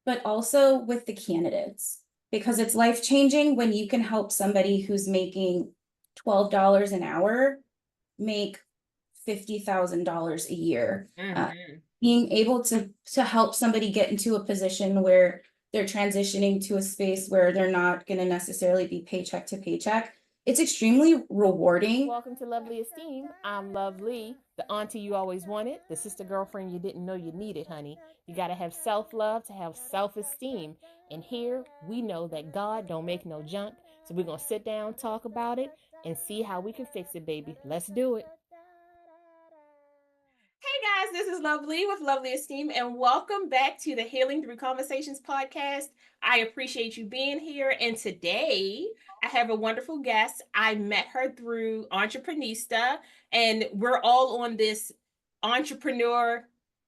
but also with the candidates, because it's life-changing when you can help somebody who's making $12 an hour make $50,000 a year. Being able to help somebody get into a position where they're transitioning to a space where they're not going to necessarily be paycheck to paycheck. It's extremely rewarding. Welcome to Lovely Esteem. I'm Lovely, the auntie you always wanted, the sister girlfriend you didn't know you needed, honey. You got to have self-love to have self-esteem. And here we know that God don't make no junk. So we're going to sit down, talk about it, and see how we can fix it, baby. Let's do it. Hey guys, this is Lovely with Lovely Esteem, and welcome back to the Healing Through Conversations podcast. I appreciate you being here, and today I have a wonderful guest. I met her through Entreprenista, and we're all on this entrepreneur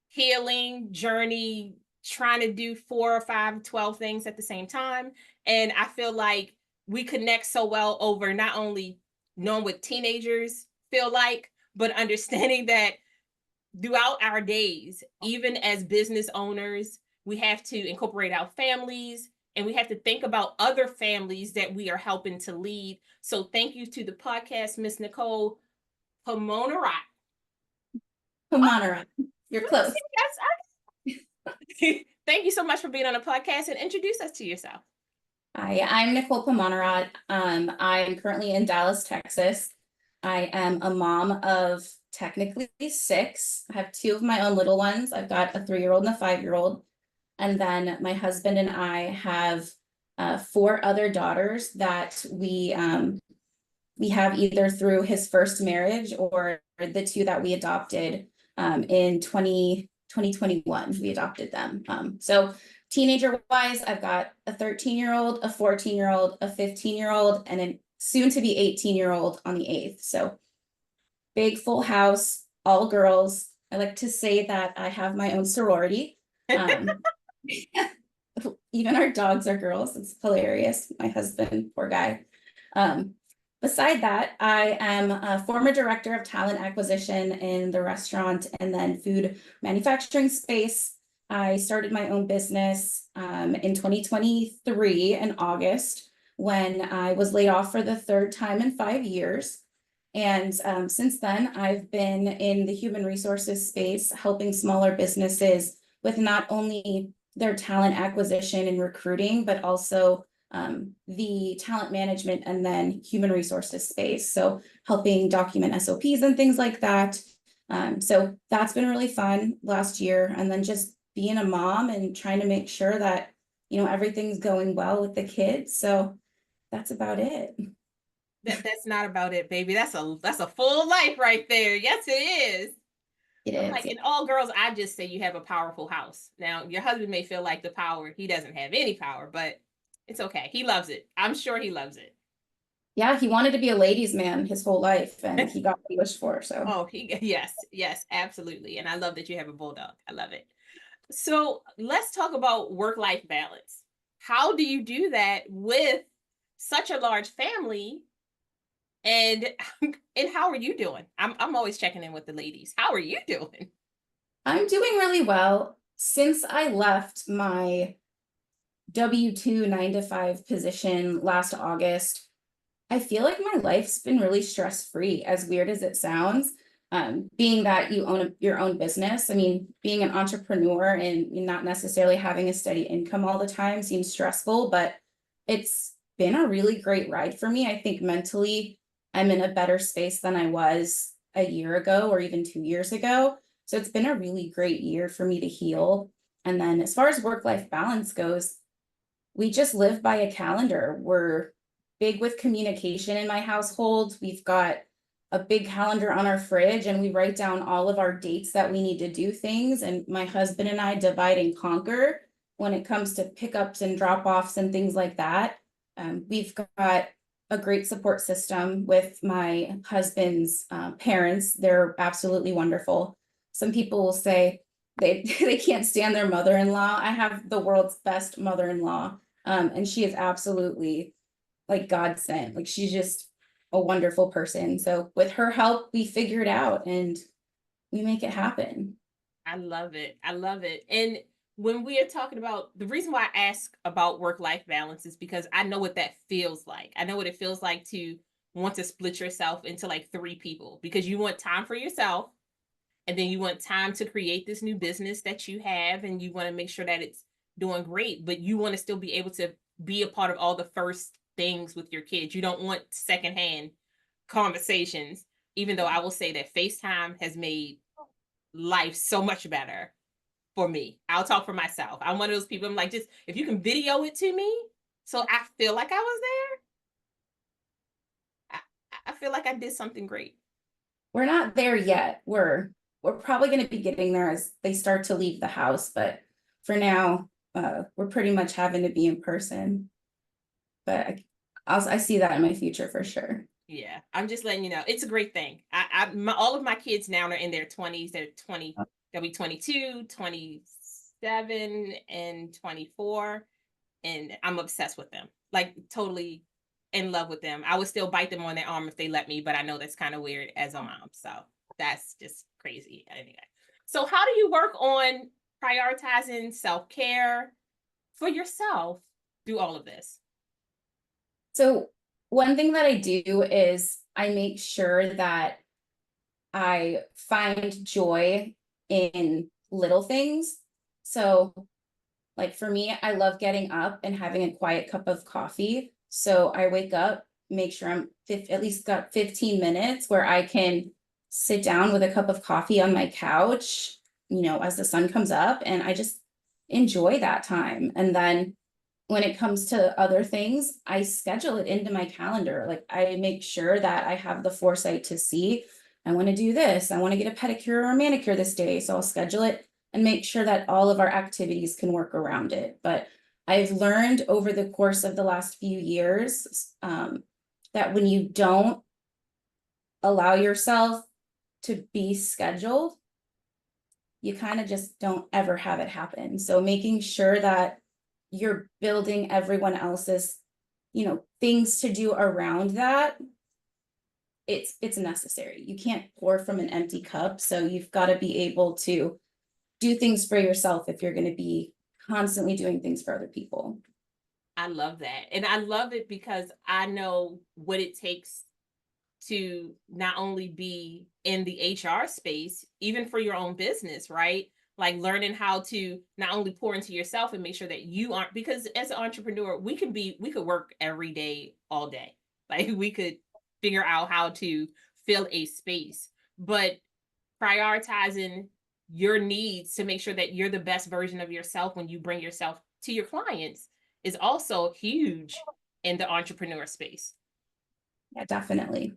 healing journey, trying to do 4 or 5, 12 things at the same time. And I feel like we connect so well over not only knowing what teenagers feel like, but understanding that throughout our days, even as business owners, we have to incorporate our families and we have to think about other families that we are helping to lead. So thank you to the podcast, Miss Nicole Phommanorat. Phommanorat. You're close. Thank you so much for being on the podcast, and introduce us to yourself. Hi, I'm Nicole Phommanorat. I'm currently in Dallas, Texas. I am a mom of technically 6. I have 2 of my own little ones. I've got a 3-year-old and a 5-year-old. And then my husband and I have 4 other daughters that we have either through his first marriage or the 2 that we adopted in 2021. We adopted them. So teenager wise, I've got a 13-year-old, a 14-year-old, a 15-year-old, and a soon to be 18-year-old on the 8th. So big full house, all girls. I like to say that I have my own sorority. Even our dogs are girls. It's hilarious. My husband, poor guy. Beside that, I am a former director of talent acquisition in the restaurant and then food manufacturing space. I started my own business in 2023 in August when I was laid off for the 3rd time in 5 years. And since then, I've been in the human resources space, helping smaller businesses with not only their talent acquisition and recruiting, but also the talent management and then human resources space. So helping document SOPs and things like that. So that's been really fun last year. And then just being a mom and trying to make sure that, everything's going well with the kids. So that's about it. That's not about it, baby. That's a full life right there. Yes, it is. It is. Like in all girls, I just say you have a powerful house. Now, your husband may feel like the power, he doesn't have any power, but it's okay. He loves it. I'm sure he loves it. Yeah, he wanted to be a ladies' man his whole life, and he got what he wished for. So, yes, absolutely. And I love that you have a bulldog. I love it. So let's talk about work-life balance. How do you do that with such a large family? And how are you doing? I'm always checking in with the ladies. How are you doing? I'm doing really well. Since I left my W-2 9-to-5 position last August, I feel like my life's been really stress-free, as weird as it sounds. Being that you own your own business, I mean, being an entrepreneur and not necessarily having a steady income all the time seems stressful, but it's been a really great ride for me. I think mentally, I'm in a better space than I was a year ago or even 2 years ago. So it's been a really great year for me to heal. And then as far as work-life balance goes, we just live by a calendar. We're big with communication in my household. We've got a big calendar on our fridge and we write down all of our dates that we need to do things. And my husband and I divide and conquer when it comes to pickups and drop-offs and things like that. We've got a great support system with my husband's parents. They're absolutely wonderful. Some people will say they can't stand their mother-in-law. I have the world's best mother-in-law, and she is absolutely like God sent. Like she's just a wonderful person. So with her help, we figure it out and we make it happen. I love it. I love it. And when we are talking about, the reason why I ask about work-life balance is because I know what that feels like. I know what it feels like to want to split yourself into like three people, because you want time for yourself, and then you want time to create this new business that you have, and you want to make sure that it's doing great, but you want to still be able to be a part of all the first things with your kids. You don't want secondhand conversations, even though I will say that FaceTime has made life so much better for me. I'll talk for myself. I'm one of those people, I'm like, just if you can video it to me so I feel like I was there, I feel like I did something great. We're not there yet. We're probably going to be getting there as they start to leave the house, but for now, we're pretty much having to be in person. But I see that in my future for sure. Yeah, I'm just letting you know, it's a great thing. All of my kids now are in their 20s. They're 20, they'll be 22, 27, and 24. And I'm obsessed with them, like totally in love with them. I would still bite them on their arm if they let me, but I know that's kind of weird as a mom. So that's just crazy. Anyway, so how do you work on prioritizing self-care for yourself through all of this? So one thing that I do is I make sure that I find joy in little things. So like for me, I love getting up and having a quiet cup of coffee. So I wake up, make sure at least got 15 minutes where I can sit down with a cup of coffee on my couch, as the sun comes up, and I just enjoy that time. And then when it comes to other things, I schedule it into my calendar. Like I make sure that I have the foresight to see, I want to do this. I want to get a pedicure or a manicure this day. So I'll schedule it and make sure that all of our activities can work around it. But I've learned over the course of the last few years that when you don't allow yourself to be scheduled, you kind of just don't ever have it happen. So making sure that you're building everyone else's, things to do around that, it's necessary. You can't pour from an empty cup. So you've got to be able to do things for yourself if you're going to be constantly doing things for other people. I love that. And I love it because I know what it takes to not only be in the HR space, even for your own business, right? Like learning how to not only pour into yourself and make sure that you aren't, because as an entrepreneur, we could work every day, all day. Like we could figure out how to fill a space, but prioritizing your needs to make sure that you're the best version of yourself when you bring yourself to your clients is also huge in the entrepreneur space. Yeah, definitely.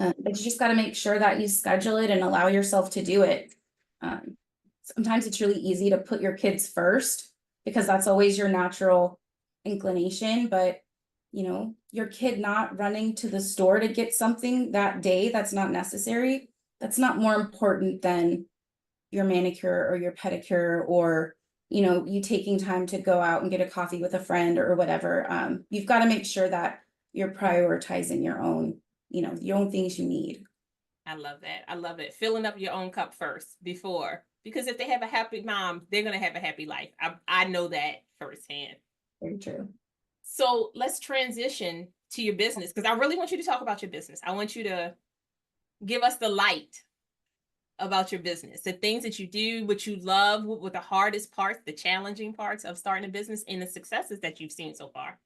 But you just got to make sure that you schedule it and allow yourself to do it. Sometimes it's really easy to put your kids first because that's always your natural inclination. But, your kid not running to the store to get something that day that's not necessary, that's not more important than your manicure or your pedicure or, you taking time to go out and get a coffee with a friend or whatever. You've got to make sure that you're prioritizing your own things you need. I love that. I love it. Filling up your own cup first before, because if they have a happy mom, they're going to have a happy life. I know that firsthand. Very true. So let's transition to your business, because I really want you to talk about your business. I want you to give us the light about your business, the things that you do, what you love, what the hardest parts, the challenging parts of starting a business, and the successes that you've seen so far.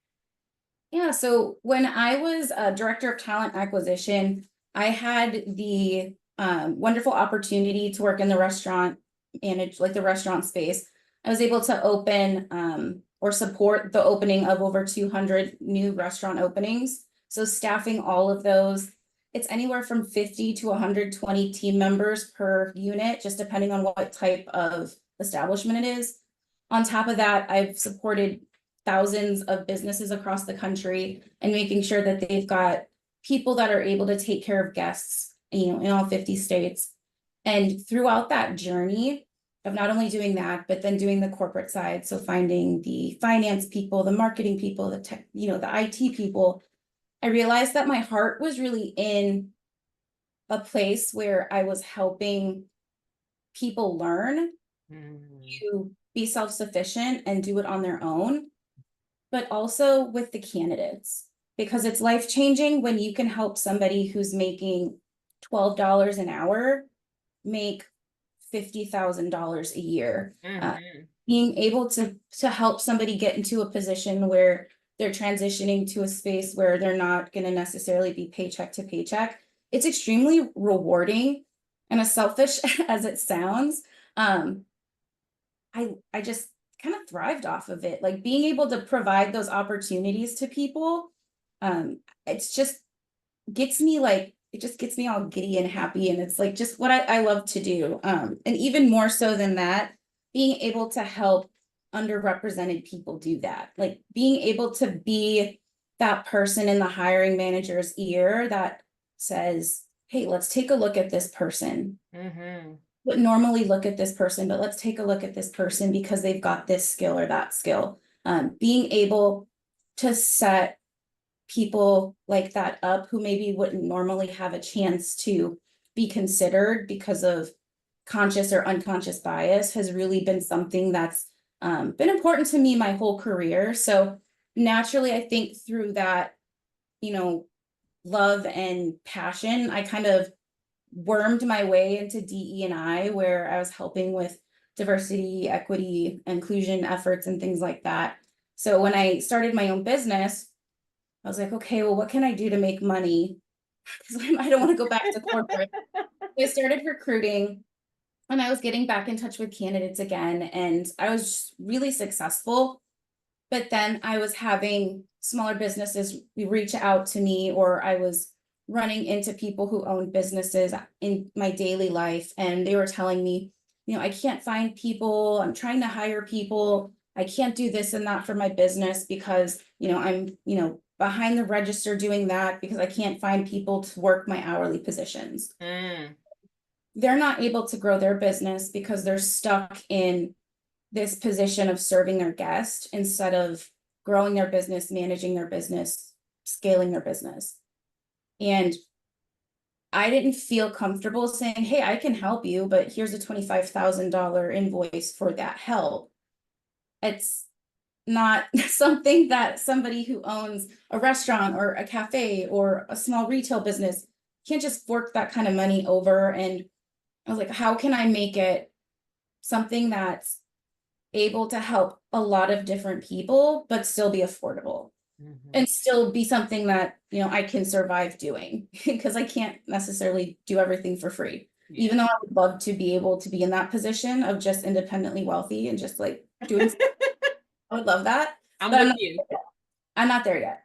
Yeah, so when I was a director of talent acquisition, I had the wonderful opportunity to work in the restaurant, manage like the restaurant space. I was able to open or support the opening of over 200 new restaurant openings. So staffing all of those, it's anywhere from 50 to 120 team members per unit, just depending on what type of establishment it is. On top of that, I've supported thousands of businesses across the country and making sure that they've got people that are able to take care of guests, in all 50 states. And throughout that journey of not only doing that, but then doing the corporate side, so finding the finance people, the marketing people, the tech, the IT people, I realized that my heart was really in a place where I was helping people learn to be self-sufficient and do it on their own, but also with the candidates, because it's life-changing when you can help somebody who's making $12 an hour make $50,000 a year. Being able to help somebody get into a position where they're transitioning to a space where they're not going to necessarily be paycheck to paycheck. It's extremely rewarding, and as selfish as it sounds, I just kind of thrived off of it. Like being able to provide those opportunities to people, it's just gets me like, it just gets me all giddy and happy. And it's like just what I love to do. And even more so than that, being able to help underrepresented people do that. Like being able to be that person in the hiring manager's ear that says, hey, let's take a look at this person. Would normally look at this person, but let's take a look at this person because they've got this skill or that skill. Being able to set people like that up who maybe wouldn't normally have a chance to be considered because of conscious or unconscious bias has really been something that's been important to me my whole career. So naturally, I think through that, love and passion, I kind of wormed my way into DE&I, where I was helping with diversity, equity, inclusion efforts and things like that. So when I started my own business, I was like, okay, well, what can I do to make money? Because I don't want to go back to corporate. I started recruiting, and I was getting back in touch with candidates again, and I was really successful. But then I was having smaller businesses reach out to me, or I was running into people who owned businesses in my daily life, and they were telling me, I can't find people, I'm trying to hire people, I can't do this and that for my business because, I'm, behind the register doing that because I can't find people to work my hourly positions. They're not able to grow their business because they're stuck in this position of serving their guest instead of growing their business, managing their business, scaling their business. And I didn't feel comfortable saying, hey, I can help you, but here's a $25,000 invoice for that help. It's not something that somebody who owns a restaurant or a cafe or a small retail business can't just fork that kind of money over. And I was like, how can I make it something that's able to help a lot of different people, but still be affordable and still be something that, I can survive doing because I can't necessarily do everything for free. Even though I would love to be able to be in that position of just independently wealthy and just like doing I would love that. I'm But with you. I'm not there yet.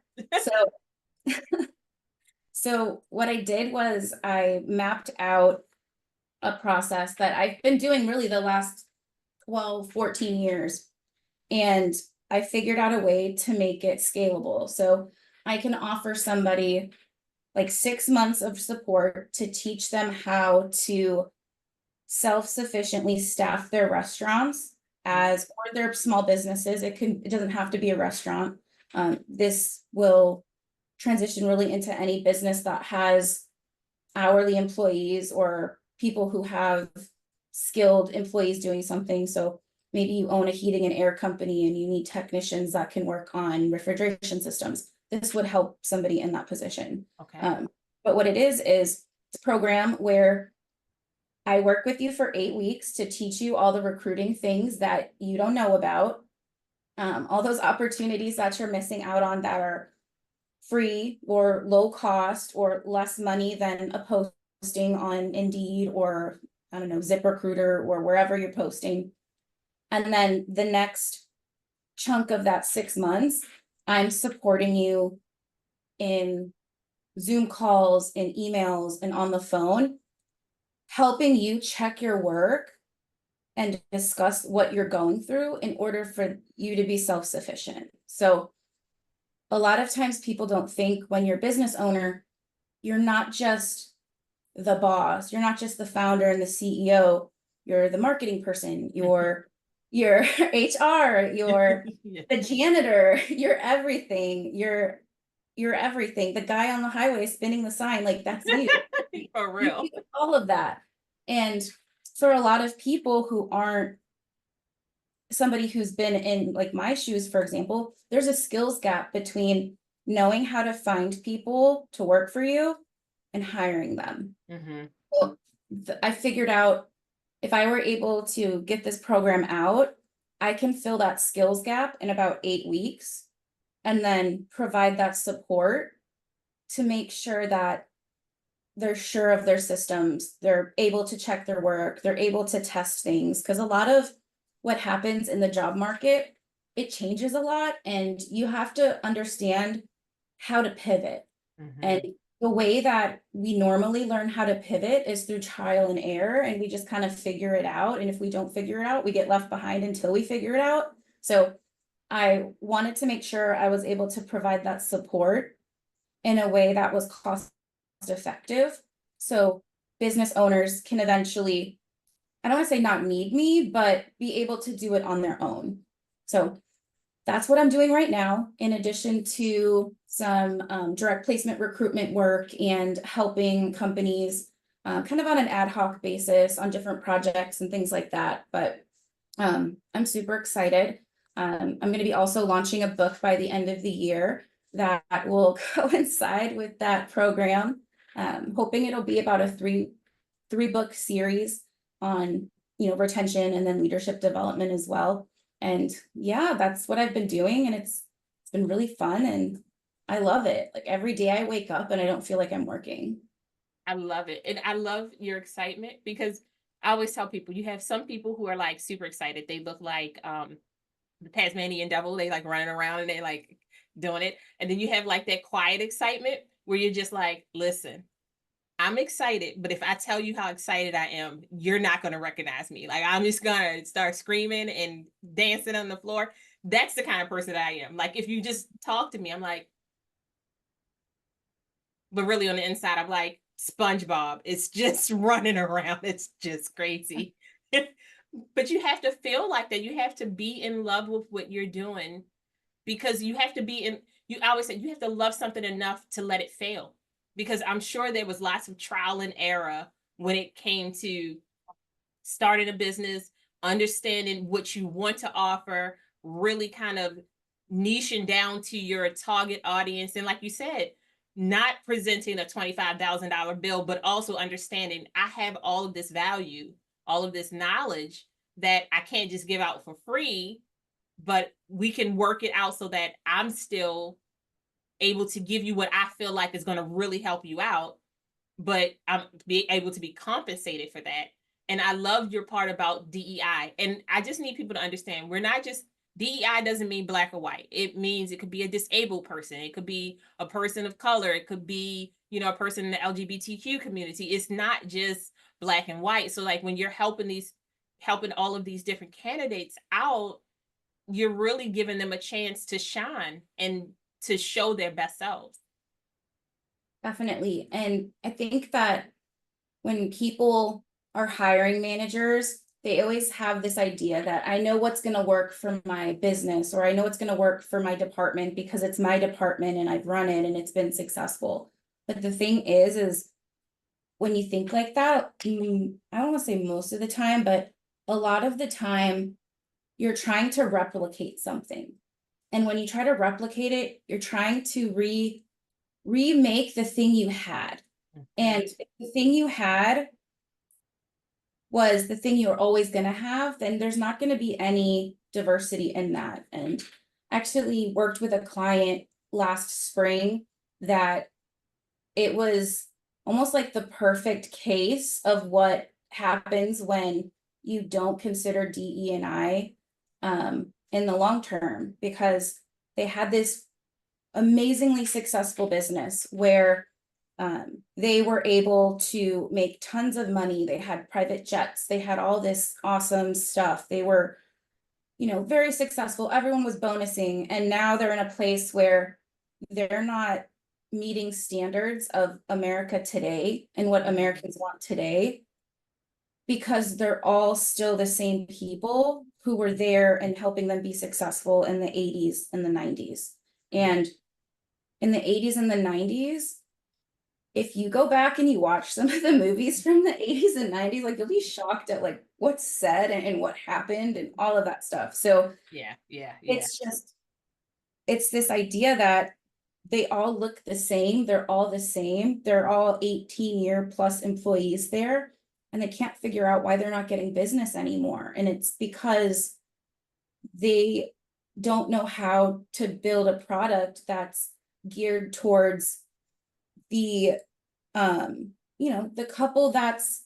So what I did was I mapped out a process that I've been doing really the last 12, 14 years. And I figured out a way to make it scalable. So I can offer somebody like 6 months of support to teach them how to self-sufficiently staff their restaurants or their small businesses. It doesn't have to be a restaurant. This will transition really into any business that has hourly employees or people who have skilled employees doing something. So maybe you own a heating and air company and you need technicians that can work on refrigeration systems. This would help somebody in that position. Okay. But what it is it's a program where I work with you for 8 weeks to teach you all the recruiting things that you don't know about, all those opportunities that you're missing out on that are free or low cost or less money than a posting on Indeed or I don't know, ZipRecruiter or wherever you're posting. And then the next chunk of that 6 months, I'm supporting you in Zoom calls, in emails, and on the phone, helping you check your work and discuss what you're going through in order for you to be self-sufficient. So a lot of times people don't think when you're a business owner, you're not just the boss, you're not just the founder and the CEO, you're the marketing person, you're HR, you're the janitor, you're everything, you're everything. The guy on the highway spinning the sign, like that's you. For real. You do all of that. And for a lot of people who aren't somebody who's been in like my shoes, for example, there's a skills gap between knowing how to find people to work for you and hiring them. Mm-hmm. So I figured out if I were able to get this program out, I can fill that skills gap in about 8 weeks and then provide that support to make sure that they're sure of their systems, they're able to check their work, they're able to test things. Because a lot of what happens in the job market, it changes a lot, and you have to understand how to pivot. And Mm-hmm. the way that we normally learn how to pivot is through trial and error, and we just kind of figure it out. And if we don't figure it out, we get left behind until we figure it out. So I wanted to make sure I was able to provide that support in a way that was cost effective. So business owners can eventually, I don't want to say not need me, but be able to do it on their own. So that's what I'm doing right now, in addition to some direct placement recruitment work and helping companies kind of on an ad hoc basis on different projects and things like that. But I'm super excited. I'm going to be also launching a book by the end of the year that will coincide with that program. Hoping it'll be about a three book series on, retention and then leadership development as well. And yeah, that's what I've been doing, and it's been really fun, and I love it. Like every day I wake up and I don't feel like I'm working. I love it. And I love your excitement because I always tell people you have some people who are like super excited. They look like the Tasmanian devil. They like running around and they like doing it. And then you have like that quiet excitement where you're just like, listen, I'm excited, but if I tell you how excited I am, you're not going to recognize me. Like I'm just going to start screaming and dancing on the floor. That's the kind of person that I am. Like if you just talk to me, I'm like, but really on the inside, I'm like SpongeBob. It's just running around. It's just crazy. But you have to feel like that. You have to be in love with what you're doing because you have to be in, you I always say you have to love something enough to let it fail. Because I'm sure there was lots of trial and error when it came to starting a business, understanding what you want to offer, really kind of niching down to your target audience. And like you said, not presenting a $25,000 bill, but also understanding I have all of this value, all of this knowledge that I can't just give out for free, but we can work it out so that I'm still able to give you what I feel like is going to really help you out, but I'm be able to be compensated for that. And I love your part about DEI. And I just need people to understand we're not just DEI doesn't mean black or white. It means it could be a disabled person. It could be a person of color. It could be, a person in the LGBTQ community. It's not just black and white. So like when you're helping all of these different candidates out, you're really giving them a chance to shine and to show their best selves. Definitely. And I think that when people are hiring managers, they always have this idea that I know what's going to work for my business, or I know what's going to work for my department because it's my department and I've run it and it's been successful. But the thing is when you think like that, I don't want to say most of the time, but a lot of the time you're trying to replicate something. And when you try to replicate it, you're trying to remake the thing you had. And if the thing you had was the thing you're always going to have, then there's not going to be any diversity in that. And actually worked with a client last spring that it was almost like the perfect case of what happens when you don't consider DE&I in the long term, because they had this amazingly successful business where they were able to make tons of money. They had private jets. They had all this awesome stuff. They were, very successful. Everyone was bonusing. And now they're in a place where they're not meeting standards of America today and what Americans want today, because they're all still the same people who were there and helping them be successful in the 80s and the 90s. And in the 80s and the 90s, if you go back and you watch some of the movies from the 80s and 90s, like you'll be shocked at like what's said and what happened and all of that stuff. So Yeah, yeah, yeah. it's just it's this idea that they all look the same, they're all the same, they're all 18-year plus employees there, and they can't figure out why they're not getting business anymore. And it's because they don't know how to build a product that's geared towards the the couple that's,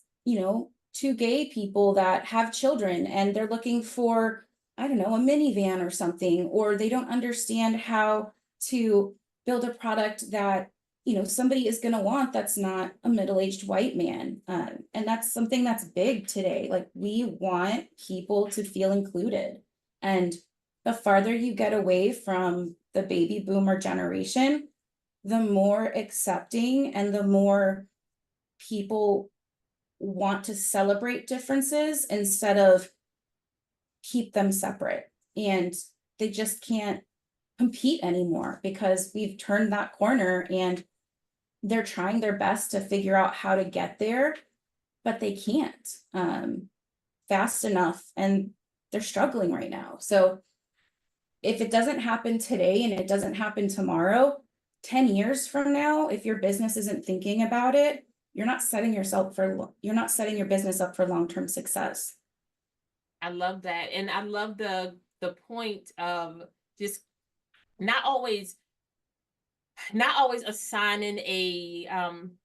two gay people that have children and they're looking for, I don't know, a minivan or something, or they don't understand how to build a product that, somebody is going to want that's not a middle-aged white man. And that's something that's big today. Like, we want people to feel included. And the farther you get away from the baby boomer generation, the more accepting and the more people want to celebrate differences instead of keep them separate. And they just can't compete anymore because we've turned that corner and they're trying their best to figure out how to get there, but they can't fast enough and they're struggling right now. So if it doesn't happen today and it doesn't happen tomorrow, 10 years from now, if your business isn't thinking about it, you're not setting your business up for long-term success. I love that. And I love the point of just not always assigning a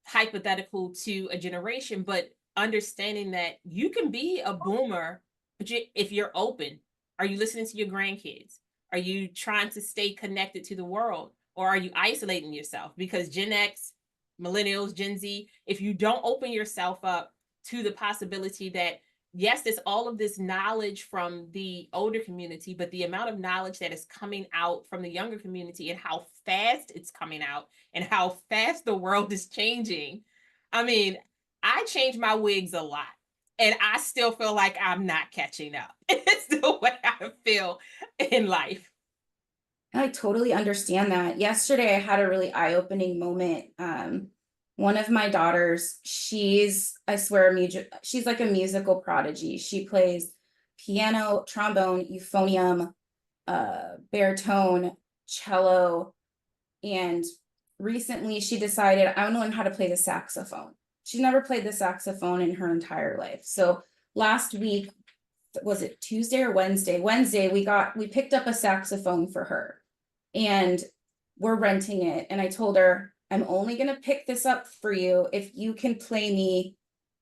hypothetical to a generation, but understanding that you can be a boomer, but if you're open, are you listening to your grandkids? Are you trying to stay connected to the world? Or are you isolating yourself? Because Gen X, millennials, Gen Z, if you don't open yourself up to the possibility that, yes, there's all of this knowledge from the older community, but the amount of knowledge that is coming out from the younger community and how fast it's coming out and how fast the world is changing. I mean, I change my wigs a lot and I still feel like I'm not catching up. It's the way I feel in life. I totally understand that. Yesterday, I had a really eye-opening moment. One of my daughters, I swear, she's like a musical prodigy. She plays piano, trombone, euphonium, baritone, cello, and recently she decided, I want to learn how to play the saxophone. She never played the saxophone in her entire life. So last week, was it Tuesday or Wednesday? Wednesday, we picked up a saxophone for her and we're renting it. And I told her, I'm only going to pick this up for you if you can play me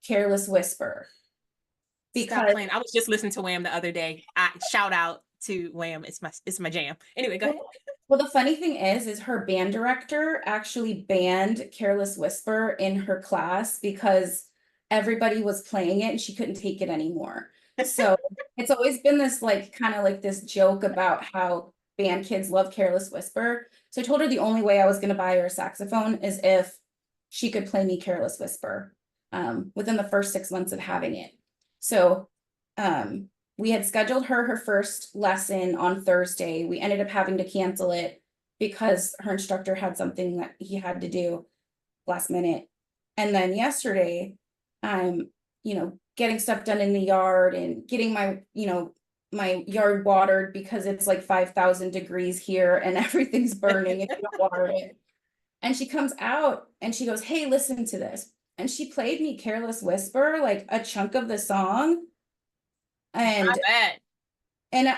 Careless Whisper. Stop Because playing. I was just listening to Wham the other day. Shout out to Wham. It's my jam. Anyway, go ahead. well, the funny thing is her band director actually banned Careless Whisper in her class because everybody was playing it and she couldn't take it anymore. So it's always been this like kind of like this joke about how band kids love Careless Whisper. So I told her the only way I was going to buy her a saxophone is if she could play me Careless Whisper within the first 6 months of having it. So we had scheduled her first lesson on Thursday. We ended up having to cancel it because her instructor had something that he had to do last minute. And then yesterday, I'm, getting stuff done in the yard and getting my yard watered because it's like 5,000 degrees here and everything's burning if you don't water it. And she comes out and she goes, hey, listen to this. And she played me Careless Whisper, like a chunk of the song. Not bad. And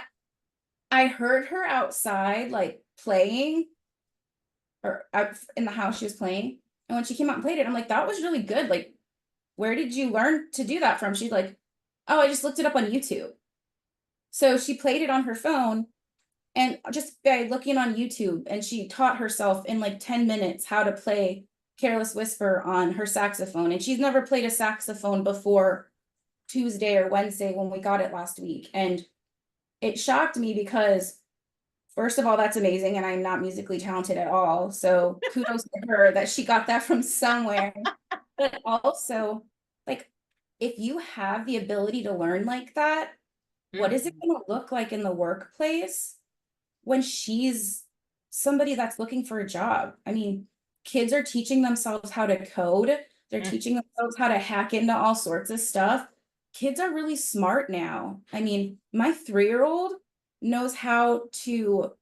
I heard her outside, like playing, or out in the house she was playing. And when she came out and played it, I'm like, that was really good. Like, where did you learn to do that from? She's like, oh, I just looked it up on YouTube. So she played it on her phone and just by looking on YouTube, and she taught herself in like 10 minutes how to play Careless Whisper on her saxophone. And she's never played a saxophone before Tuesday or Wednesday when we got it last week. And it shocked me because, first of all, that's amazing. And I'm not musically talented at all. So kudos to her that she got that from somewhere. But also, like, if you have the ability to learn like that, what is it going to look like in the workplace when she's somebody that's looking for a job? I mean, kids are teaching themselves how to code. They're Mm. teaching themselves how to hack into all sorts of stuff. Kids are really smart now. I mean, my 3-year-old knows how to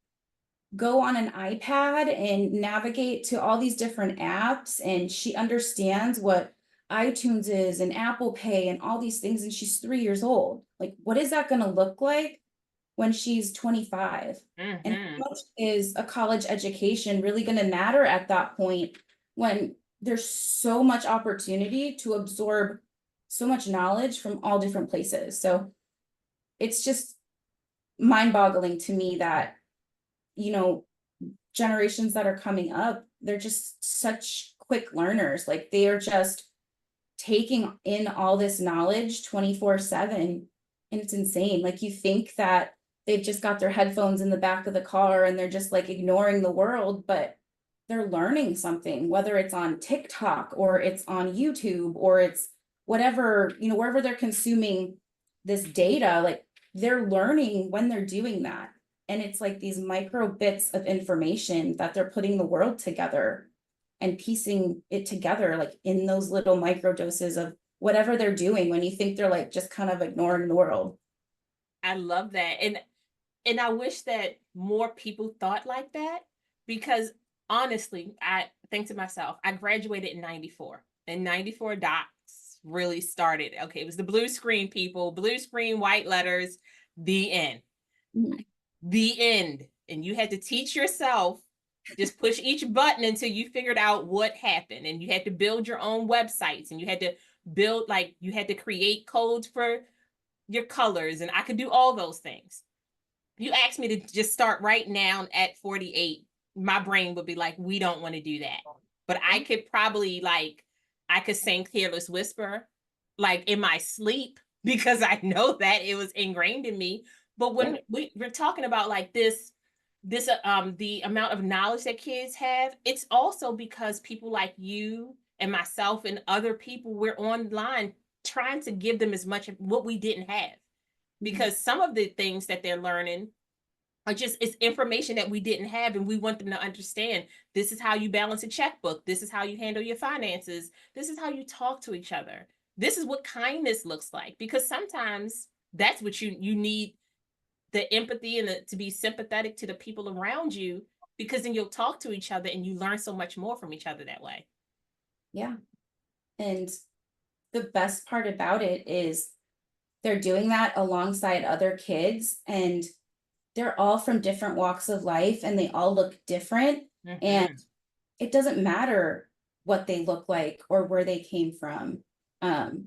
go on an iPad and navigate to all these different apps, and she understands what iTunes is and Apple Pay and all these things, and she's 3 years old. Like, what is that going to look like when she's 25? And Mm-hmm. how much is a college education really going to matter at that point when there's so much opportunity to absorb so much knowledge from all different places? So it's just mind-boggling to me that, you know, generations that are coming up, they're just such quick learners. Like, they are just taking in all this knowledge 24/7, and it's insane. Like, you think that they've just got their headphones in the back of the car and they're just like ignoring the world, but they're learning something, whether it's on TikTok or it's on YouTube or it's whatever, wherever they're consuming this data, like, they're learning when they're doing that. And it's like these micro bits of information that they're putting the world together and piecing it together, like in those little micro doses of whatever they're doing when you think they're like just kind of ignoring the world. I love that. And I wish that more people thought like that, because honestly, I think to myself, I graduated in 94. And 94 docs really started. Okay, it was the blue screen, people, blue screen, white letters, the end. Mhm. The end. And you had to teach yourself, just push each button until you figured out what happened. And you had to build your own websites, and you had to build, like, you had to create codes for your colors. And I could do all those things. If you asked me to just start right now at 48, my brain would be like, we don't want to do that. But I could probably, like, I could sing Careless Whisper like in my sleep, because I know that it was ingrained in me. But when we're talking about like this the amount of knowledge that kids have, it's also because people like you and myself and other people, we're online trying to give them as much of what we didn't have, because some of the things that they're learning are just, it's information that we didn't have, and we want them to understand this is how you balance a checkbook, this is how you handle your finances, this is how you talk to each other, this is what kindness looks like. Because sometimes that's what you need, the empathy and to be sympathetic to the people around you, because then you'll talk to each other and you learn so much more from each other that way. Yeah. And the best part about it is they're doing that alongside other kids, and they're all from different walks of life and they all look different. And Mm-hmm. it doesn't matter what they look like or where they came from. Um,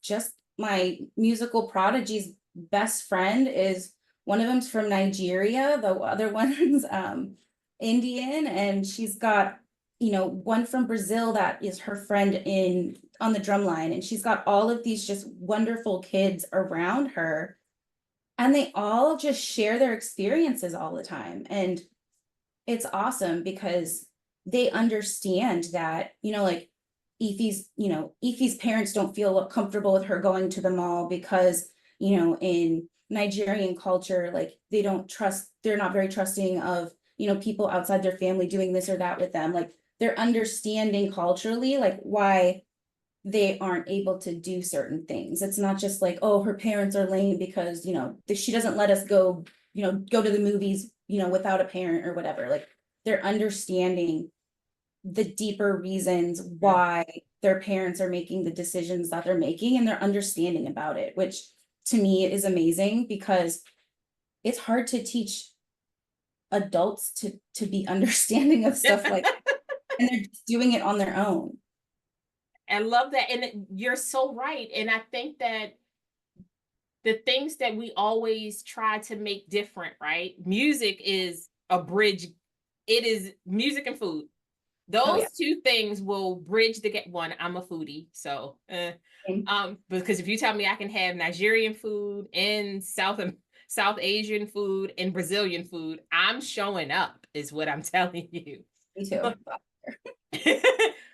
just my musical prodigy's best friend is, one of them's from Nigeria, the other one's Indian, and she's got, one from Brazil that is her friend in on the drum line, and she's got all of these just wonderful kids around her, and they all just share their experiences all the time. And it's awesome because they understand that, like, Ife's parents don't feel comfortable with her going to the mall because, in Nigerian culture, like, they're not very trusting of, people outside their family doing this or that with them. Like, they're understanding culturally, like, why they aren't able to do certain things. It's not just like, oh, her parents are lame because, she doesn't let us go to the movies, without a parent or whatever. Like, they're understanding the deeper reasons why their parents are making the decisions that they're making, and they're understanding about it, which to me is amazing, because it's hard to teach adults to be understanding of stuff like that, and they're just doing it on their own. I love that. And you're so right. And I think that the things that we always try to make different, right? Music is a bridge. It is music and food. Oh Those yeah. two things will bridge the gap. One, I'm a foodie, so because if you tell me I can have Nigerian food and South Asian food and Brazilian food, I'm showing up, is what I'm telling you. Me too.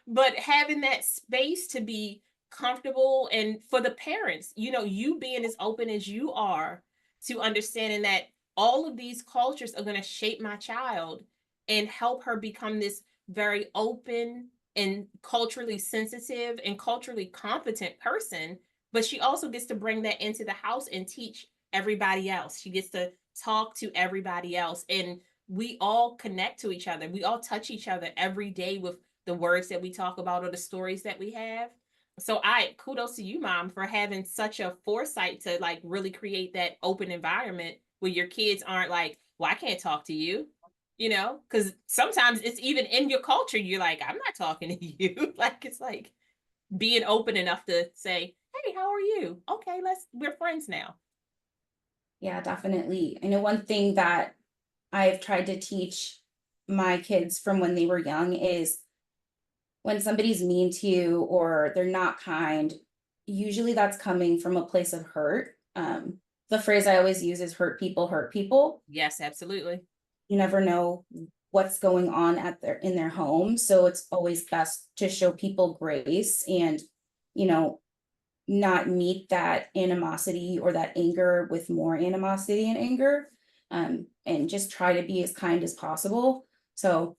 But having that space to be comfortable, and for the parents, you being as open as you are to understanding that all of these cultures are going to shape my child and help her become this very open and culturally sensitive and culturally competent person, but she also gets to bring that into the house and teach everybody else. She gets to talk to everybody else, and we all connect to each other. We all touch each other every day with the words that we talk about or the stories that we have. So I kudos to you, mom, for having such a foresight to like really create that open environment where your kids aren't like, well, I can't talk to you, because sometimes it's even in your culture, you're like, I'm not talking to you. Like, it's like being open enough to say, hey, how are you? Okay, we're friends now. Yeah, definitely. I know one thing that I've tried to teach my kids from when they were young is when somebody's mean to you or they're not kind, usually that's coming from a place of hurt. The phrase I always use is hurt people hurt people. Yes, absolutely. You never know what's going on in their home. So it's always best to show people grace and, you know, not meet that animosity or that anger with more animosity and anger. And just try to be as kind as possible. So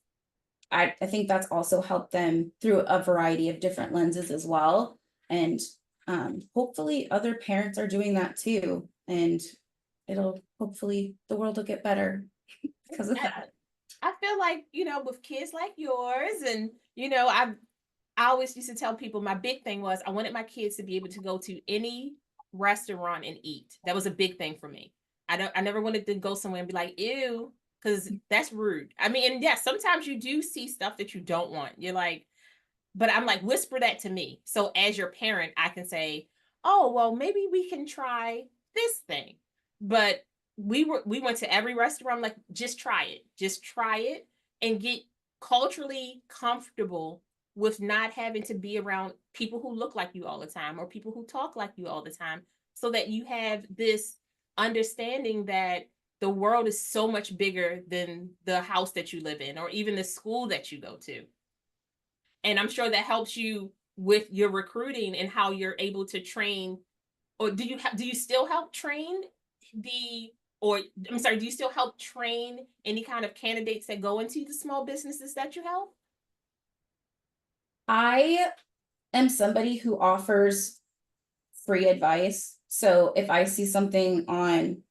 I think that's also helped them through a variety of different lenses as well. And hopefully other parents are doing that too. And it'll hopefully the world will get better because of that. I feel like, with kids like yours, and, I always used to tell people my big thing was I wanted my kids to be able to go to any restaurant and eat. That was a big thing for me. I never wanted to go somewhere and be like, ew, because that's rude. I mean, and yes, sometimes you do see stuff that you don't want. You're like, but I'm like, whisper that to me. So as your parent, I can say, oh, well, maybe we can try this thing. But we went to every restaurant, like, just try it. Just try it and get culturally comfortable with not having to be around people who look like you all the time or people who talk like you all the time, so that you have this understanding that the world is so much bigger than the house that you live in or even the school that you go to. And I'm sure that helps you with your recruiting and how you're able to train. Or do you still help train the or I'm sorry, do you still help train any kind of candidates that go into the small businesses that you help? I am somebody who offers free advice. So if I see something on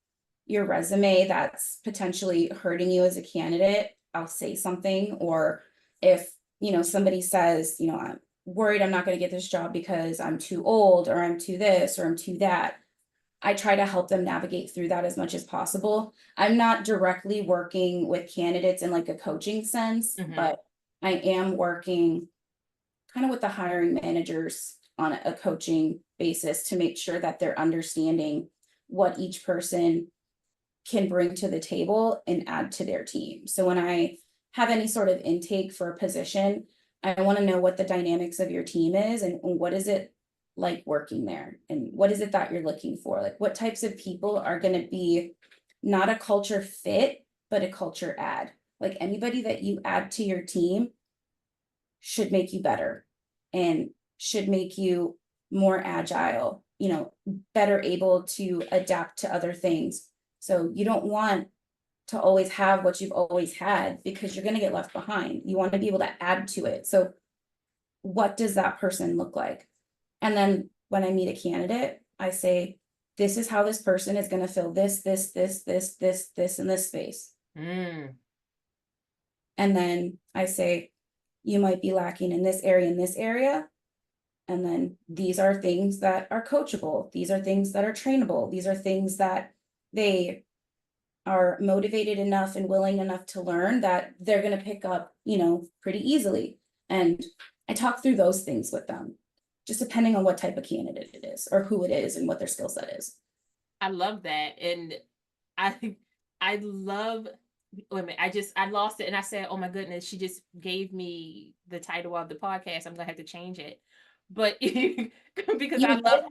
your resume that's potentially hurting you as a candidate, I'll say something. Or if, somebody says, I'm worried I'm not going to get this job because I'm too old or I'm too this or I'm too that, I try to help them navigate through that as much as possible. I'm not directly working with candidates in like a coaching sense, but I am working kind of with the hiring managers on a coaching basis to make sure that they're understanding what each person can bring to the table and add to their team. So when I have any sort of intake for a position, I want to know what the dynamics of your team is and what is it like working there and what is it that you're looking for? Like what types of people are going to be not a culture fit, but a culture add. Like anybody that you add to your team should make you better and should make you more agile, better able to adapt to other things. So you don't want to always have what you've always had because you're going to get left behind. You want to be able to add to it. So what does that person look like? And then when I meet a candidate, I say, this is how this person is going to fill this, in this space. Mm. And then I say, you might be lacking in this area. And then these are things that are coachable. These are things that are trainable. These are things that they are motivated enough and willing enough to learn that they're going to pick up, pretty easily. And I talk through those things with them, just depending on what type of candidate it is or who it is and what their skill set is. I love that. And I love, wait a minute, I lost it and I said, oh my goodness, she just gave me the title of the podcast. I'm gonna have to change it. But because I love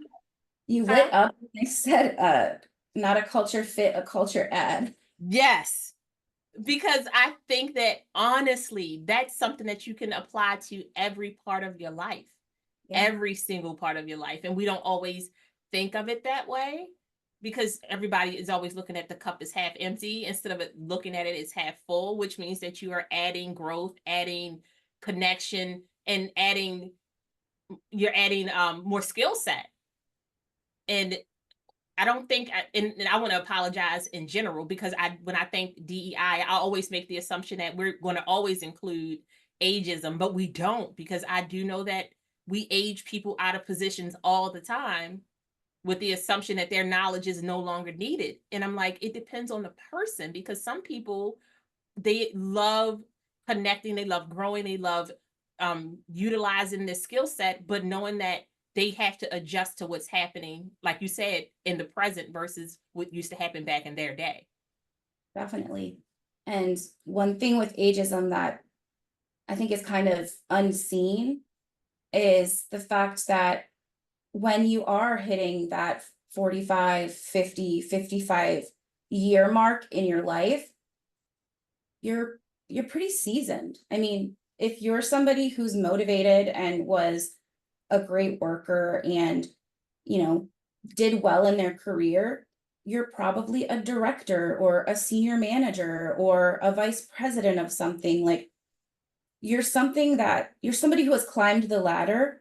You huh? lit up. I said, not a culture fit, a culture add. Yes. Because I think that honestly, that's something that you can apply to every part of your life, Yeah. every single part of your life. And we don't always think of it that way because everybody is always looking at the cup as half empty instead of it looking at it as half full, which means that you are adding growth, adding connection and you're adding more skill set. And I don't think, and I want to apologize in general, because when I think DEI, I always make the assumption that we're going to always include ageism, but we don't, because I do know that we age people out of positions all the time with the assumption that their knowledge is no longer needed. And I'm like, it depends on the person, because some people, they love connecting, they love growing, they love utilizing this skill set, but knowing that they have to adjust to what's happening, like you said, in the present versus what used to happen back in their day. Definitely. And one thing with ageism that I think is kind of unseen is the fact that when you are hitting that 45, 50, 55 year mark in your life, you're pretty seasoned. I mean, if you're somebody who's motivated and was a great worker and, you know, did well in their career, you're probably a director or a senior manager or a vice president of something. Like, you're somebody who has climbed the ladder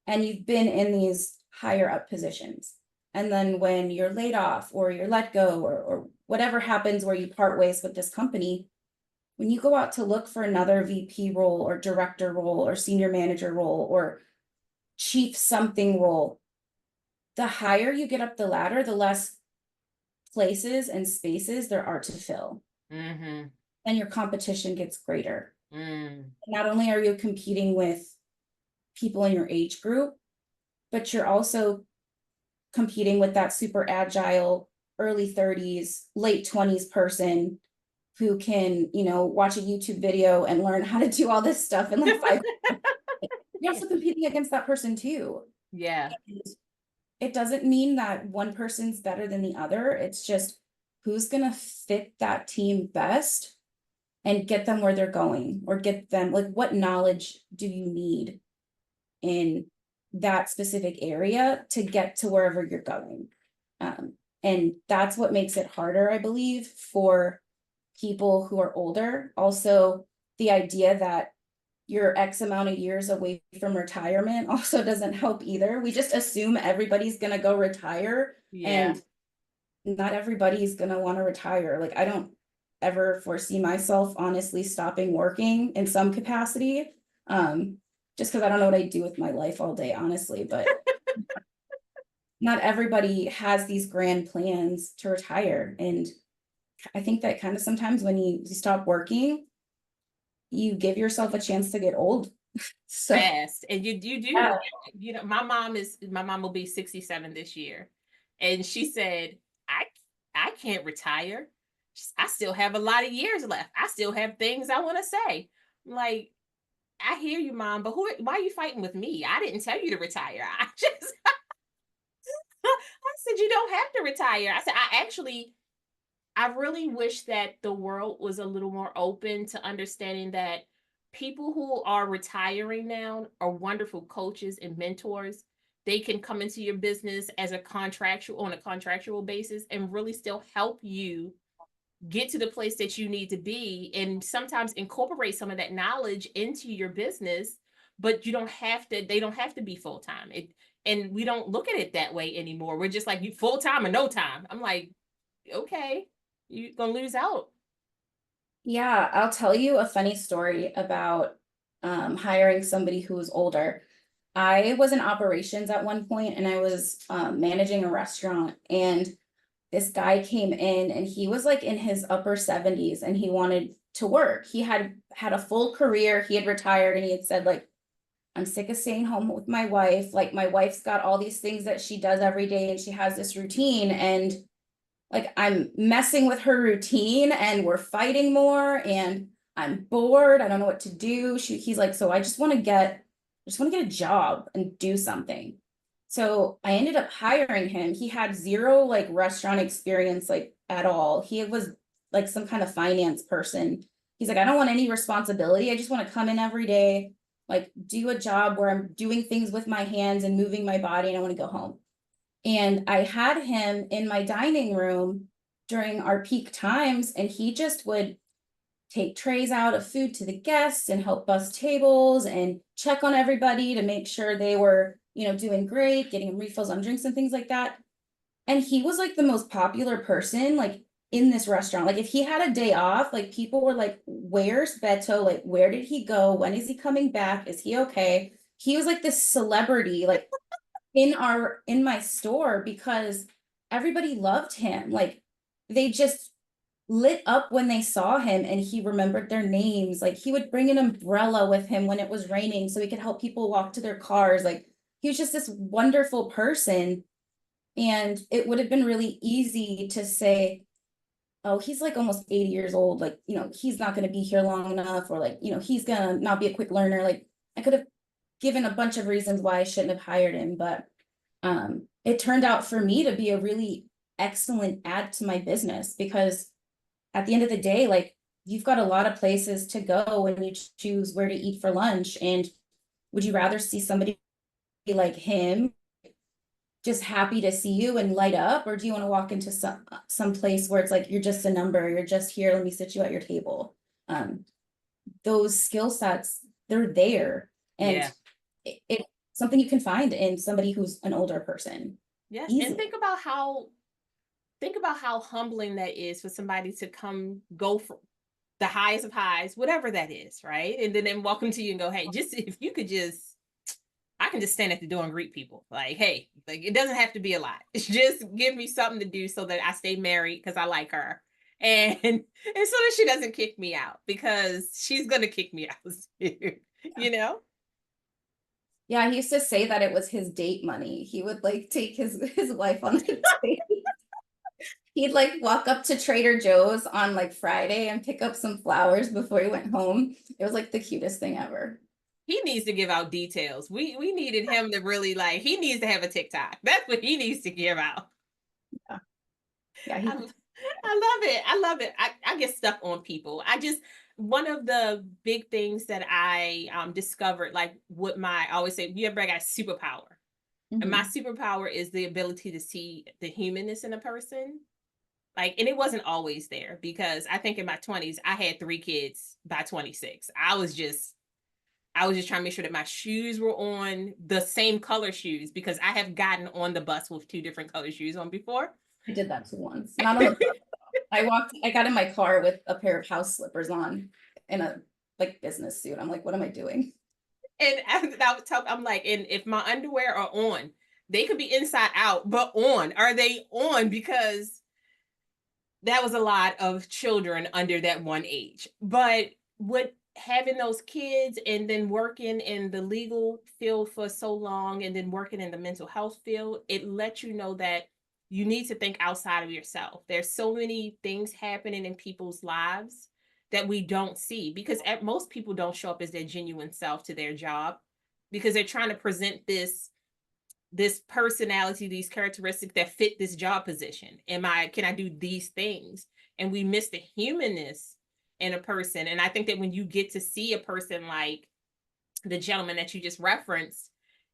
and you've been in these higher up positions. And then when you're laid off or you're let go, or whatever happens where you part ways with this company, when you go out to look for another VP role or director role or senior manager role or chief something role, the higher you get up the ladder, the less places and spaces there are to fill. Mm-hmm. And your competition gets greater. Mm. Not only are you competing with people in your age group, but you're also competing with that super agile early 30s, late 20s person who can, watch a YouTube video and learn how to do all this stuff in like 5 minutes. You're also competing against that person too. Yeah. And it doesn't mean that one person's better than the other. It's just who's going to fit that team best and get them where they're going, or get them, like, what knowledge do you need in that specific area to get to wherever you're going. And that's what makes it harder, I believe, for people who are older. Also, the idea that you're X amount of years away from retirement also doesn't help either. We just assume everybody's going to go retire, Yeah. and not everybody's going to want to retire. Like, I don't ever foresee myself honestly stopping working in some capacity. Just because I don't know what I do with my life all day, honestly, but not everybody has these grand plans to retire. And I think that kind of sometimes when you stop working, you give yourself a chance to get old. So Fast. And you do, yeah. my mom will be 67 this year. And she said, I can't retire. I still have a lot of years left. I still have things I want to say. I'm like, I hear you, Mom, but why are you fighting with me? I didn't tell you to retire. I said, you don't have to retire. I said, I really wish that the world was a little more open to understanding that people who are retiring now are wonderful coaches and mentors. They can come into your business as on a contractual basis and really still help you get to the place that you need to be, and sometimes incorporate some of that knowledge into your business. But they don't have to be full-time. And we don't look at it that way anymore. We're just like, you full-time or no time. I'm like, okay, you're gonna lose out. Yeah, I'll tell you a funny story about hiring somebody who was older. I was in operations at one point, and I was managing a restaurant, and this guy came in, and he was like in his upper 70s, and he wanted to work. He had a full career. He had retired, and he had said, like, I'm sick of staying home with my wife. Like, my wife's got all these things that she does every day, and she has this routine, and like, I'm messing with her routine, and we're fighting more, and I'm bored. I don't know what to do. He's like, so I just want to get a job and do something. So I ended up hiring him. He had zero like restaurant experience, like, at all. He was like some kind of finance person. He's like, I don't want any responsibility. I just want to come in every day, like, do a job where I'm doing things with my hands and moving my body, and I want to go home. And I had him in my dining room during our peak times, and he just would take trays out of food to the guests and help bus tables and check on everybody to make sure they were, doing great, getting them refills on drinks and things like that. And he was like the most popular person, like in this restaurant. Like if he had a day off, like people were like, where's Beto? Like, where did he go? When is he coming back? Is he okay? He was like this celebrity, like in my store because everybody loved him. Like they just lit up when they saw him and he remembered their names. Like he would bring an umbrella with him when it was raining so he could help people walk to their cars. Like he was just this wonderful person. And it would have been really easy to say, oh, he's like almost 80 years old. Like, he's not going to be here long enough, or like, he's going to not be a quick learner. Like I could have given a bunch of reasons why I shouldn't have hired him, but it turned out for me to be a really excellent add to my business because at the end of the day, like you've got a lot of places to go when you choose where to eat for lunch. And would you rather see somebody like him just happy to see you and light up, or do you want to walk into some place where it's like you're just a number, you're just here, let me sit you at your table? Those skill sets, they're there, and Yeah. it's something you can find in somebody who's an older person. Yes. And Easily. think about how humbling that is for somebody to go for the highest of highs, whatever that is, right? And then welcome to you and go, hey, just if you could just, I can just stand at the door and greet people. Like, hey, like it doesn't have to be a lot. It's just give me something to do so that I stay married because I like her. And so that she doesn't kick me out because she's gonna kick me out too, you know? Yeah, he used to say that it was his date money. He would like take his wife on the date. He'd like walk up to Trader Joe's on like Friday and pick up some flowers before he went home. It was like the cutest thing ever. He needs to give out details. We needed him to really like, he needs to have a TikTok. That's what he needs to give out. Yeah, yeah, I, I love it. I love it. I get stuck on people. One of the big things that I discovered, like what I always say, you ever got a superpower? And my superpower is the ability to see the humanness in a person. Like, and it wasn't always there because I think in my 20s, I had 3 kids by 26. I was just trying to make sure that my shoes were on the same color shoes because I have gotten on the bus with 2 different color shoes on before. I did that too once. Not on the bus. I got in my car with a pair of house slippers on in a like business suit. I'm like, what am I doing? And I'm like, and if my underwear are on, they could be inside out, but on. Are they on? Because that was a lot of children under that one age. But what having those kids and then working in the legal field for so long and then working in the mental health field, it lets you know that you need to think outside of yourself. There's so many things happening in people's lives that we don't see because most people don't show up as their genuine self to their job because they're trying to present this personality, these characteristics that fit this job position. Can I do these things? And we miss the humanness in a person. And I think that when you get to see a person like the gentleman that you just referenced,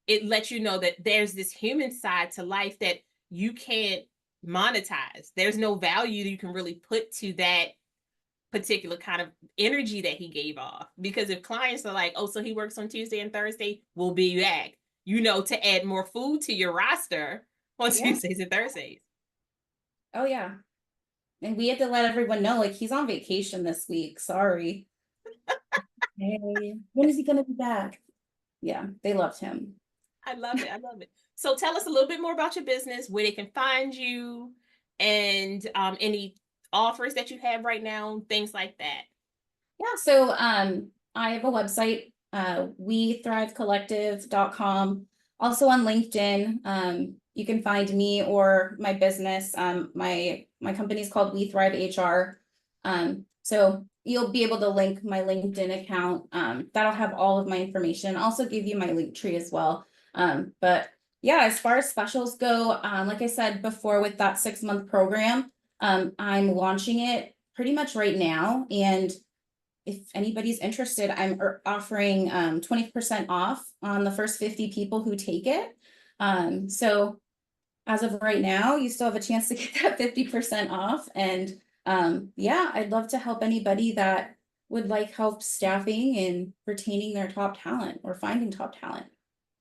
it lets you know that there's this human side to life that you can't monetize. There's no value that you can really put to that particular kind of energy that he gave off. Because if clients are like, oh, so he works on Tuesday and Thursday, we'll be back, to add more food to your roster on Tuesdays and Thursdays. Oh yeah. And we had to let everyone know, like, he's on vacation this week. Sorry. Hey, when is he gonna be back? Yeah, they loved him. I love it. I love it. So tell us a little bit more about your business, where they can find you, and any offers that you have right now, things like that. Yeah, so I have a website, wethrivecollective.com. Also on LinkedIn, you can find me or my business. My company is called We Thrive HR. So you'll be able to link my LinkedIn account. That'll have all of my information. I'll also give you my link tree as well. But yeah, as far as specials go, like I said before, with that 6-month program, I'm launching it pretty much right now. And if anybody's interested, I'm offering 20% off on the first 50 people who take it. So as of right now, you still have a chance to get that 50% off. And yeah, I'd love to help anybody that would like help staffing and retaining their top talent or finding top talent.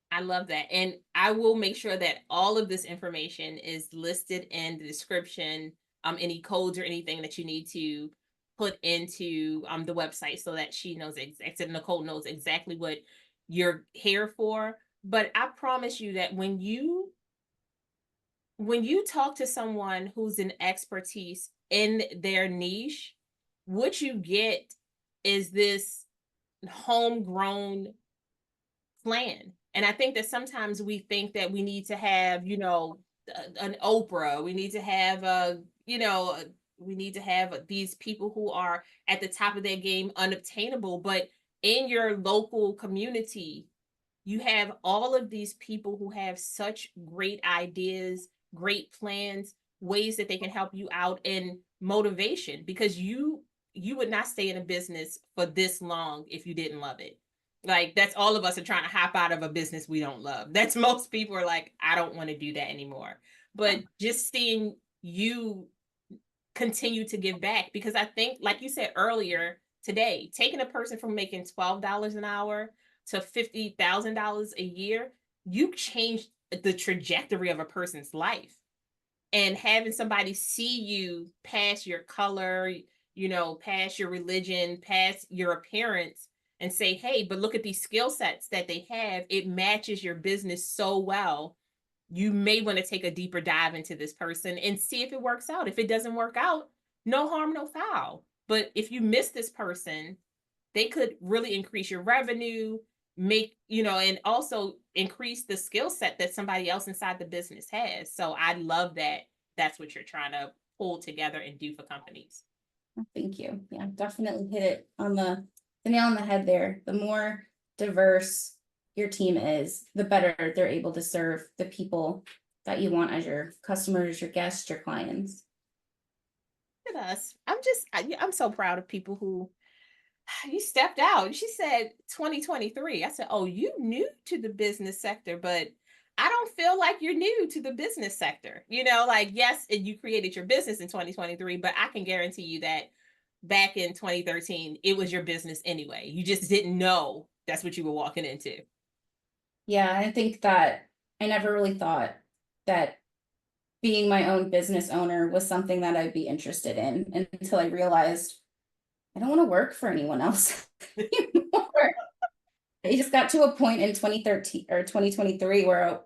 I love that. And I will make sure that all of this information is listed in the description, any codes or anything that you need to put into the website so that she knows exactly, Nicole knows exactly what you're here for. But I promise you that when you talk to someone who's an expertise in their niche, what you get is this homegrown plan. And I think that sometimes we think that we need to have, an Oprah, we need to have we need to have these people who are at the top of their game unobtainable, but in your local community, you have all of these people who have such great ideas, great plans, ways that they can help you out, and motivation, because you would not stay in a business for this long if you didn't love it. Like, that's all of us are trying to hop out of a business we don't love. That's most people are like, I don't want to do that anymore. But just seeing you continue to give back, because I think, like you said earlier today, taking a person from making $12 an hour to $50,000 a year, you changed the trajectory of a person's life. And having somebody see you past your color, past your religion, past your appearance, and say, hey, but look at these skill sets that they have. It matches your business so well. You may want to take a deeper dive into this person and see if it works out. If it doesn't work out, no harm, no foul. But if you miss this person, they could really increase your revenue, and also increase the skill set that somebody else inside the business has. So I love that that's what you're trying to pull together and do for companies. Thank you. Yeah, definitely hit it on the nail on the head there. The more diverse your team is, the better they're able to serve the people that you want as your customers, your guests, your clients. Look at us. I'm so proud of people who you stepped out. She said 2023. I said, oh, you new to the business sector, but I don't feel like you're new to the business sector. Like, yes, you created your business in 2023, but I can guarantee you that back in 2013, it was your business anyway. You just didn't know that's what you were walking into. Yeah, I think that I never really thought that being my own business owner was something that I'd be interested in until I realized I don't want to work for anyone else anymore. It just got to a point in 2013 or 2023 where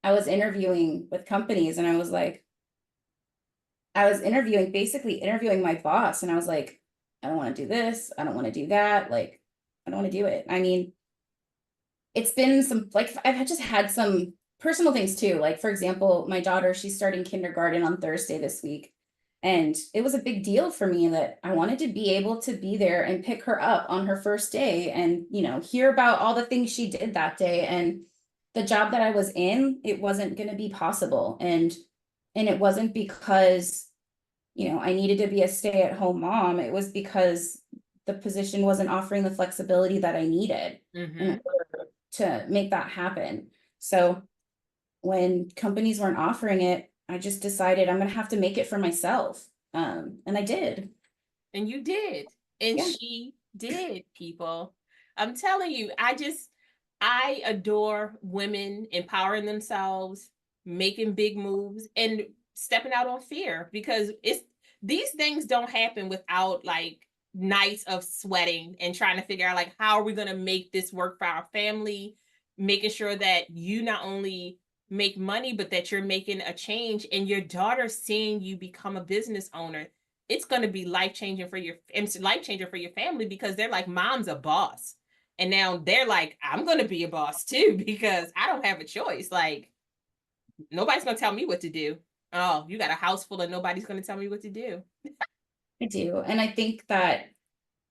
I was interviewing with companies and I was basically interviewing my boss, and I was like, I don't want to do this. I don't want to do that. Like, I don't want to do it. I mean, it's been I've just had some personal things too. Like, for example, my daughter, she's starting kindergarten on Thursday this week. And it was a big deal for me that I wanted to be able to be there and pick her up on her first day and, hear about all the things she did that day. And the job that I was in, it wasn't going to be possible. And it wasn't because, I needed to be a stay-at-home mom. It was because the position wasn't offering the flexibility that I needed in order to make that happen. So when companies weren't offering it, I just decided I'm going to have to make it for myself. And I did. And you did. And Yeah. she did, people. I'm telling you, I adore women empowering themselves, making big moves, and stepping out on fear, because these things don't happen without like nights of sweating and trying to figure out like, how are we going to make this work for our family, making sure that you not only make money, but that you're making a change, and your daughter seeing you become a business owner. It's going to be life changing for your family, because they're like, mom's a boss. And now they're like, I'm going to be a boss too, because I don't have a choice. Like, nobody's going to tell me what to do. Oh, you got a house full of nobody's going to tell me what to do. I do. And I think that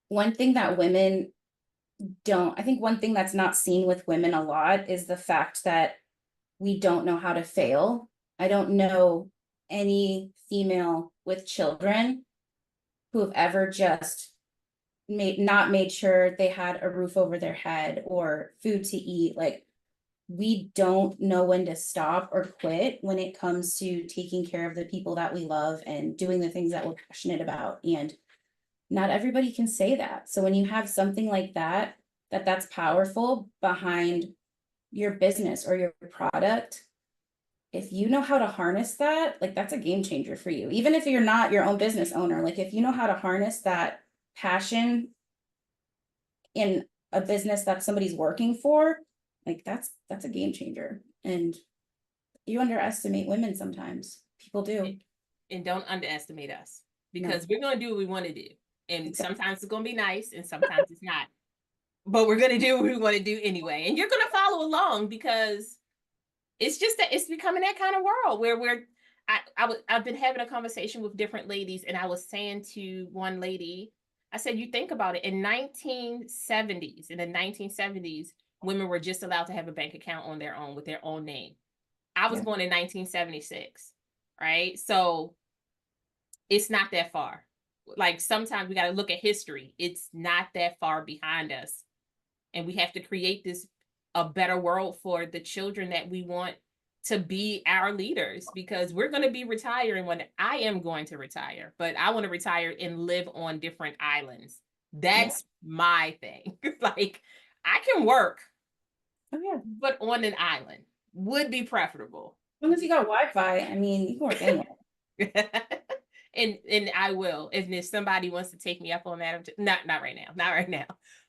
one thing that I think one thing that's not seen with women a lot is the fact that we don't know how to fail. I don't know any female with children who have ever just not made sure they had a roof over their head or food to eat. Like, we don't know when to stop or quit when it comes to taking care of the people that we love and doing the things that we're passionate about. And not everybody can say that. So when you have something like that, that's powerful behind your business or your product, if you know how to harness that, like that's a game changer for you. Even if you're not your own business owner, like if you know how to harness that passion in a business that somebody's working for, like that's a game changer. And you underestimate women sometimes. People do. And don't underestimate us, No, because we're going to do what we want to do. And exactly. sometimes it's going to be nice and sometimes it's not. But we're going to do what we want to do anyway. And you're going to follow along, because it's just that it's becoming that kind of world where I've been having a conversation with different ladies, and I was saying to one lady, I said, you think about it, in the 1970s, women were just allowed to have a bank account on their own with their own name. I was Yeah. born in 1976, right? So it's not that far. Like sometimes we got to look at history. It's not that far behind us. And we have to create this a better world for the children that we want to be our leaders, because we're going to be retiring. When I am going to retire, but I want to retire and live on different islands. Yeah. That's my thing. Like I can work, Oh yeah. but on an island would be preferable. As long as you got Wi-Fi, I mean, you can work anywhere. And I will, if somebody wants to take me up on that. Not right now, not right now.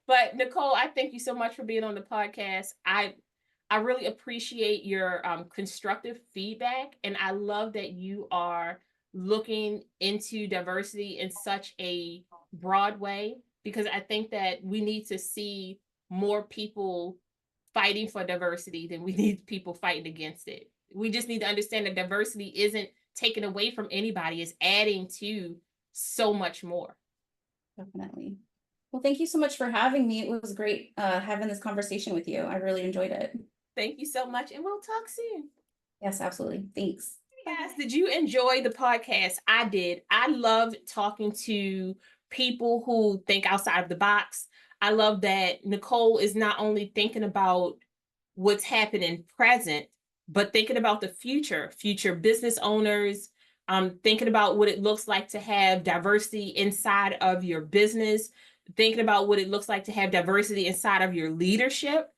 But Nicole, I thank you so much for being on the podcast. I really appreciate your constructive feedback, and I love that you are looking into diversity in such a broad way, because I think that we need to see more people fighting for diversity than we need people fighting against it. We just need to understand that diversity isn't taken away from anybody, it's adding to so much more. Definitely. Well, thank you so much for having me. It was great having this conversation with you. I really enjoyed it. Thank you so much, and we'll talk soon. Yes, absolutely. Thanks. Guys, did you enjoy the podcast? I did. I love talking to people who think outside of the box. I love that Nicole is not only thinking about what's happening present, but thinking about the future business owners, thinking about what it looks like to have diversity inside of your business, thinking about what it looks like to have diversity inside of your leadership,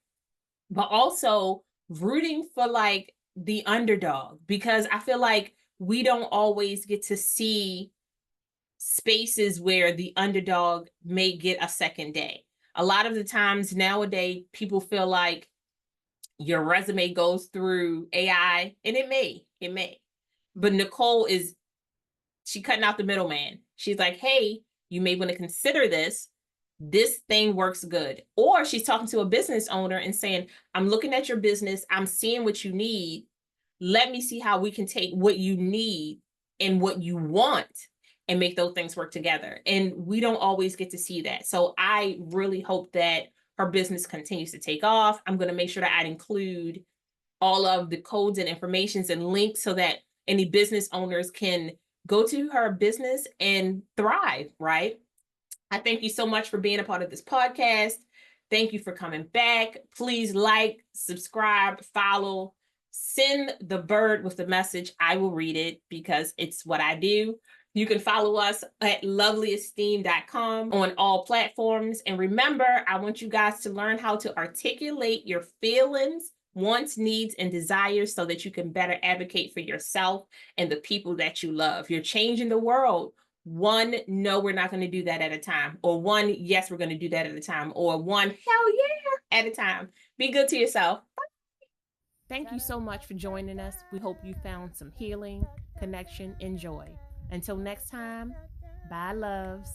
but also rooting for like the underdog, because I feel like we don't always get to see spaces where the underdog may get a second day. A lot of the times nowadays, people feel like your resume goes through AI, and it may. But Nicole she cutting out the middleman. She's like, hey, you may want to consider this. This thing works good. Or she's talking to a business owner and saying, I'm looking at your business. I'm seeing what you need. Let me see how we can take what you need and what you want and make those things work together. And we don't always get to see that. So I really hope that her business continues to take off. I'm going to make sure that I include all of the codes and informations and links so that any business owners can go to her business and thrive, right? I thank you so much for being a part of this podcast. Thank you for coming back. Please like, subscribe, follow, send the bird with the message. I will read it because it's what I do. You can follow us at lovelyesteem.com on all platforms. And remember, I want you guys to learn how to articulate your feelings, wants, needs, and desires so that you can better advocate for yourself and the people that you love. You're changing the world. One, no, we're not going to do that at a time. Or one, yes, we're going to do that at a time. Or one, hell yeah, at a time. Be good to yourself. Thank you so much for joining us. We hope you found some healing, connection, and joy. Until next time, bye, loves.